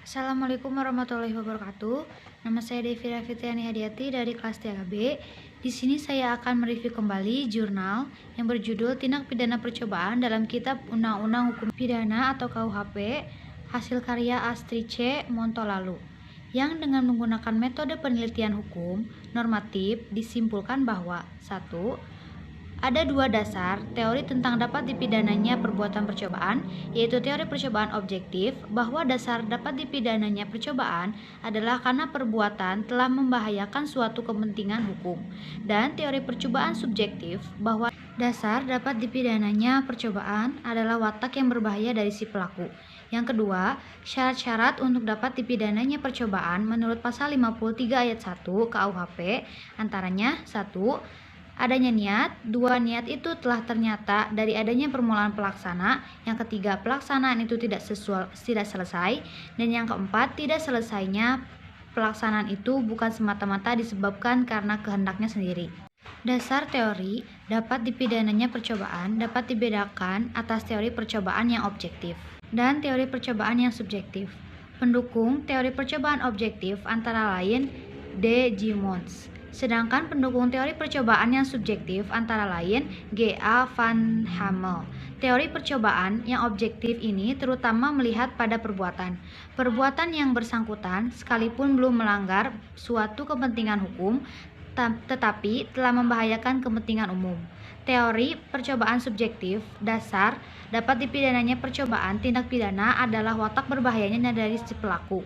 Assalamualaikum warahmatullahi wabarakatuh. Nama saya Devira Fitriani Hadiati dari kelas 3B. Di sini saya akan mereview kembali jurnal yang berjudul Tindak Pidana Percobaan dalam Kitab Undang-Undang Hukum Pidana atau KUHP, hasil karya Astrid C. Montolalu, yang dengan menggunakan metode penelitian hukum normatif disimpulkan bahwa 1. Ada dua dasar teori tentang dapat dipidananya perbuatan percobaan, yaitu teori percobaan objektif, bahwa dasar dapat dipidananya percobaan adalah karena perbuatan telah membahayakan suatu kepentingan hukum, dan teori percobaan subjektif, bahwa dasar dapat dipidananya percobaan adalah watak yang berbahaya dari si pelaku. Yang kedua, syarat-syarat untuk dapat dipidananya percobaan menurut pasal 53 ayat 1 KUHP antaranya 1. Adanya niat, 2. Niat itu telah ternyata dari adanya permulaan pelaksana. Yang ketiga, pelaksanaan itu tidak selesai. Dan yang keempat, tidak selesainya pelaksanaan itu bukan semata-mata disebabkan karena kehendaknya sendiri. Dasar teori dapat dipidananya percobaan dapat dibedakan atas teori percobaan yang objektif dan teori percobaan yang subjektif. Pendukung teori percobaan objektif antara lain D. Gimons. Sedangkan pendukung teori percobaan yang subjektif antara lain G.A. van Hamel. Teori percobaan yang objektif ini terutama melihat pada perbuatan. Perbuatan yang bersangkutan sekalipun belum melanggar suatu kepentingan hukum, tetapi telah membahayakan kepentingan umum. Teori percobaan subjektif dasar dapat dipidananya percobaan tindak pidana adalah watak berbahayanya dari si pelaku.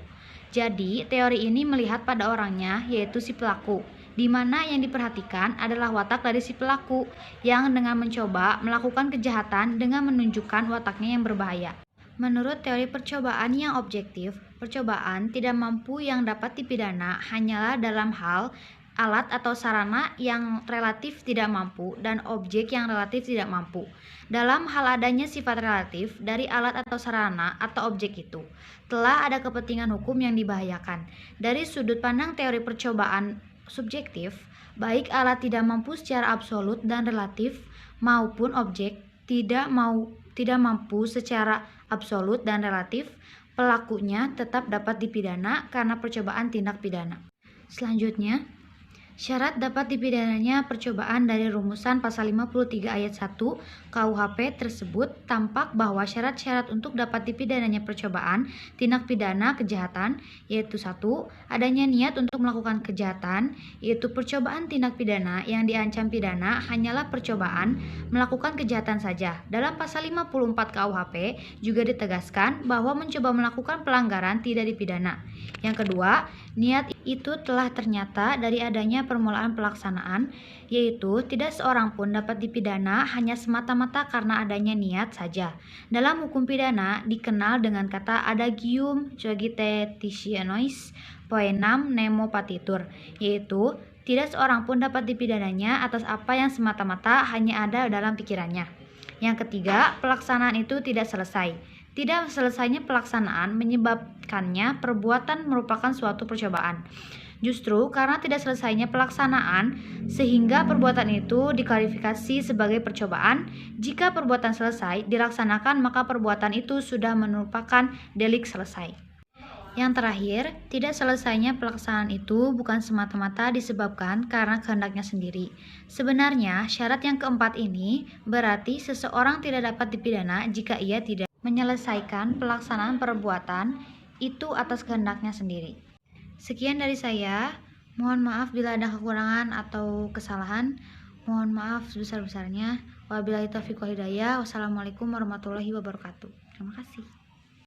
Jadi, teori ini melihat pada orangnya, yaitu si pelaku, di mana yang diperhatikan adalah watak dari si pelaku yang dengan mencoba melakukan kejahatan dengan menunjukkan wataknya yang berbahaya. Menurut teori percobaan yang objektif, percobaan tidak mampu yang dapat dipidana hanyalah dalam hal alat atau sarana yang relatif tidak mampu dan objek yang relatif tidak mampu. Dalam hal adanya sifat relatif dari alat atau sarana atau objek itu, telah ada kepentingan hukum yang dibahayakan. Dari sudut pandang teori percobaan subjektif, baik alat tidak mampu secara absolut dan relatif maupun objek tidak mampu secara absolut dan relatif, pelakunya tetap dapat dipidana karena percobaan tindak pidana. Selanjutnya, syarat dapat dipidananya percobaan dari rumusan pasal 53 ayat 1 KUHP tersebut tampak bahwa syarat-syarat untuk dapat dipidananya percobaan tindak pidana kejahatan yaitu 1. Adanya niat untuk melakukan kejahatan, yaitu percobaan tindak pidana yang diancam pidana hanyalah percobaan melakukan kejahatan saja. Dalam pasal 54 KUHP juga ditegaskan bahwa mencoba melakukan pelanggaran tidak dipidana. Yang kedua, niat itu telah ternyata dari adanya permulaan pelaksanaan, yaitu tidak seorang pun dapat dipidana hanya semata-mata karena adanya niat saja. Dalam hukum pidana dikenal dengan kata adagium cogitatitionis poenam nemo patitur, yaitu tidak seorang pun dapat dipidananya atas apa yang semata-mata hanya ada dalam pikirannya. Yang ketiga, pelaksanaan itu tidak selesai. Tidak selesainya pelaksanaan menyebabkannya perbuatan merupakan suatu percobaan. Justru karena tidak selesainya pelaksanaan, sehingga perbuatan itu diklarifikasi sebagai percobaan. Jika perbuatan selesai dilaksanakan, maka perbuatan itu sudah merupakan delik selesai. Yang terakhir, tidak selesainya pelaksanaan itu bukan semata-mata disebabkan karena kehendaknya sendiri. Sebenarnya, syarat yang keempat ini berarti seseorang tidak dapat dipidana jika ia tidak menyelesaikan pelaksanaan perbuatan itu atas kehendaknya sendiri. Sekian dari saya. Mohon maaf bila ada kekurangan atau kesalahan. Mohon maaf sebesar-besarnya. Wabillahi taufiq wal hidayah. Wassalamualaikum warahmatullahi wabarakatuh. Terima kasih.